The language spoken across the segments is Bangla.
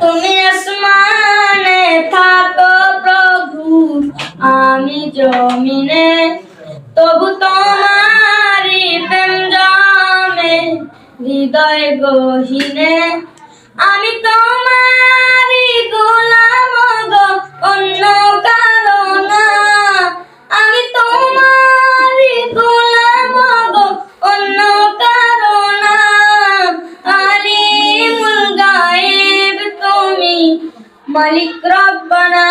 তুমি আসমানে থাকো প্রভু, আমি জমিনে, তবু তোমারি প্রেম জমে হৃদয় গহীনে। আমি তোমারি গোলাম গো, অন্য কারো না। আমি তোমারি গোলাম গো, অন্য কারো না। আলিমুল গায়েব তুমি, মালিক রব্বানা।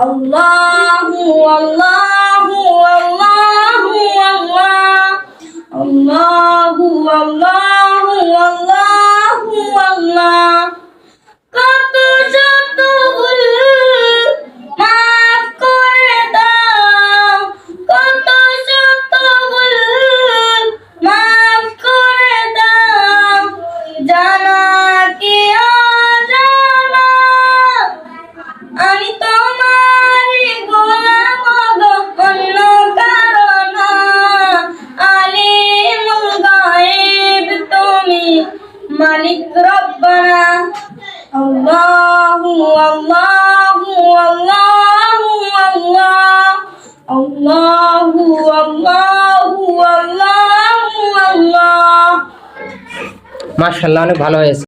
আল্লাহু আল্লাহু আল্লাহু আল্লাহ, আল্লাহু আল্লাহু আল্লাহু আল্লাহ। কত শত ভুল মাফ করে দাও, কত শত ভুল মাফ করে দাও, জানা কি অজানা। আমি তোমারি গোলাম গো, অন্য কারো না। আলিমুল গায়েব তুমি, মালিক রব্বানা। আল্লাহু আল্লাহু আল্লাহু আল্লাহ, আল্লাহু আল্লাহু আল্লাহু আল্লাহ। মাশাআল্লাহ, অনেক ভালো হয়েছে।